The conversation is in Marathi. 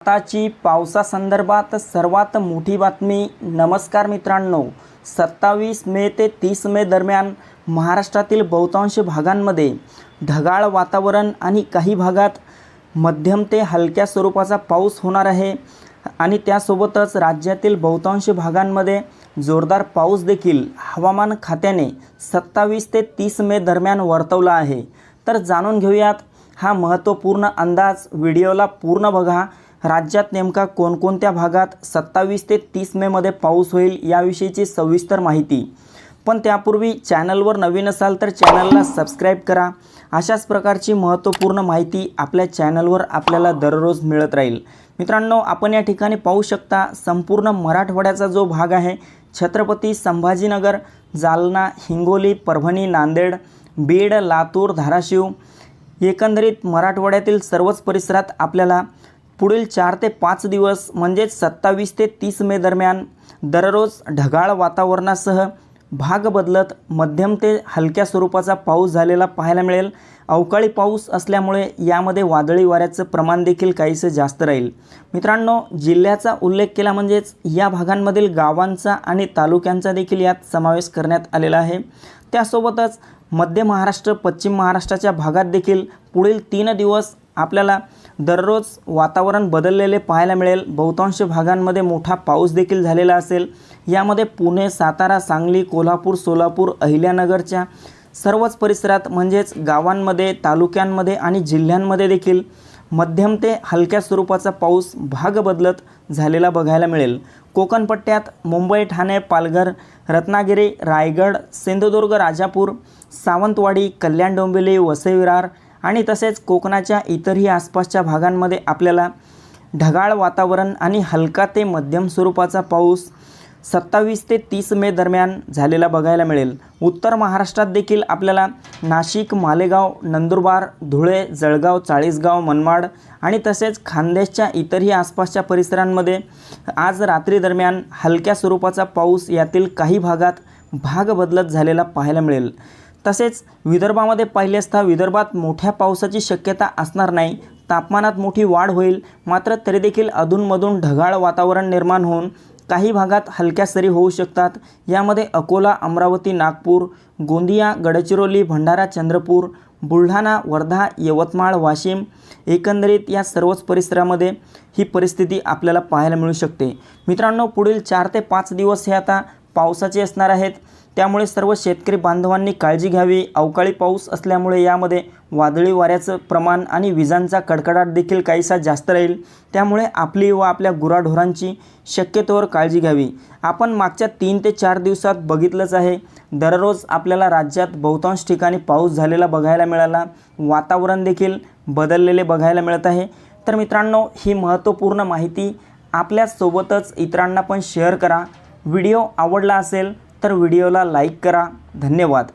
आताची पावसासंदर्भात सर्वात मोठी बातमी। नमस्कार मित्रांनो, 27 मे ते 30 मे दरम्यान महाराष्ट्रातील बहुतांश भागांमध्ये ढगाळ वातावरण आणि काही भागात मध्यम ते हलक्या स्वरूपाचा पाऊस होणार आहे आणि त्यासोबतच राज्यातील बहुतांश भागांमध्ये जोरदार पाऊस देखील हवामान खात्याने 27 ते 30 मे दरम्यान वर्तवला आहे। तर जाणून घेऊयात हा महत्त्वपूर्ण अंदाज। व्हिडिओला पूर्ण बघा। राज्यात नेमका कोणकोणत्या भागात 27 ते 30 मे मध्ये पाऊस होईल याविषयीची सविस्तर माहिती। पण त्यापूर्वी चॅनलवर नवीन असाल तर चॅनलला सबस्क्राइब करा। अशाच प्रकारची महत्त्वपूर्ण माहिती आपल्या चॅनलवर आपल्याला दररोज मिळत राहील। मित्रांनो, आपण या ठिकाणी पाहू शकता संपूर्ण मराठवाड्याचा जो भाग आहे, छत्रपती संभाजीनगर, जालना, हिंगोली, परभणी, नांदेड, बीड, लातूर, धाराशिव, एकंदरीत मराठवाड्यातील सर्वच परिसरात आपल्याला पुढील 4 ते 5 दिवस म्हणजेच 27 ते 30 मे दरम्यान दररोज ढगाळ वातावरणासह भाग बदलत मध्यम ते हलक्या स्वरूपाचा पाऊस झालेला पाहायला मिळेल। अवकाळी पाऊस असल्यामुळे यामध्ये वादळी वाऱ्याचं प्रमाण देखील काहीसं जास्त राहील। मित्रांनो, जिल्ह्याचा उल्लेख केला म्हणजेच या भागांमधील गावांचा आणि तालुक्यांचा देखील यात समावेश करण्यात आलेला आहे। त्यासोबतच मध्य महाराष्ट्र, पश्चिम महाराष्ट्राच्या भागात देखील पुढील 3 दिवस आपल्याला दररोज वातावरण बदललेले पाहायला मिळेल। बहुतांश भागांमध्ये मोठा पाऊस देखील झालेला असेल। यामध्ये पुणे, सातारा, सांगली, कोल्हापूर, सोलापूर, अहिल्यानगरच्या सर्वच परिसरात म्हणजेच गावांमध्ये, तालुक्यांमध्ये आणि जिल्ह्यांमध्ये देखील मध्यम ते हलक्या स्वरूपाचा पाऊस भाग बदलत झालेला बघायला मिळेल। कोकण पट्ट्यात मुंबई, ठाणे, पालघर, रत्नागिरी, रायगड, सिंधुदुर्ग, राजापूर, सावंतवाडी, कल्याण, डोंबिवली, वसई विरार आणि तसेच कोकणाच्या इतरही आसपासच्या भागांमध्ये आपल्याला ढगाळ वातावरण आणि हलका ते मध्यम स्वरूपाचा पाऊस 27 ते 30 मे दरम्यान झालेला बघायला मिळेल। उत्तर महाराष्ट्रात देखील आपल्याला नाशिक, मालेगाव, नंदुरबार, धुळे, जळगाव, चाळीसगाव, मनमाड आणि तसेच खान्देशच्या इतरही आसपासच्या परिसरांमध्ये आज रात्री दरम्यान हलक्या स्वरूपाचा पाऊस यातील काही भागात भाग बदलत झालेला पाहायला मिळेल। तसेच विदर्भामध्ये पाहिले असता विदर्भात मोठ्या पावसाची शक्यता असणार नाही। तापमानात मोठी वाढ होईल, मात्र तरी देखील अधूनमधून ढगाळ वातावरण निर्माण होऊन काही भागात हलक्या सरी होऊ शकतात। यामध्ये अकोला, अमरावती, नागपूर, गोंदिया, गडचिरोली, भंडारा, चंद्रपूर, बुलढाणा, वर्धा, यवतमाळ, वाशिम, एकंदरीत या सर्वच परिसरामध्ये ही परिस्थिती आपल्याला पाहायला मिळू शकते। मित्रांनो, पुढील 4 ते 5 दिवस हे आता पावसाचे असणार आहेत, त्यामुळे सर्व शेतकरी बांधवांनी काळजी घ्यावी। अवकाळी पाऊस असल्यामुळे यामध्ये वादळी वाऱ्याचं प्रमाण आणि विजांचा कडकडाट देखील काहीसा जास्त राहील, त्यामुळे आपली व आपल्या गुराढोरांची शक्यतोवर काळजी घ्यावी। आपण मागच्या 3 ते 4 दिवसात बघितलंच आहे, दररोज आपल्याला राज्यात बहुतांश ठिकाणी पाऊस झालेला बघायला मिळाला, वातावरण देखील बदललेले बघायला मिळत आहे। तर मित्रांनो, ही महत्त्वपूर्ण माहिती आपल्यासोबतच इतरांना पण शेअर करा। व्हिडिओ आवडला असेल तर व्हिडिओला लाईक करा। धन्यवाद।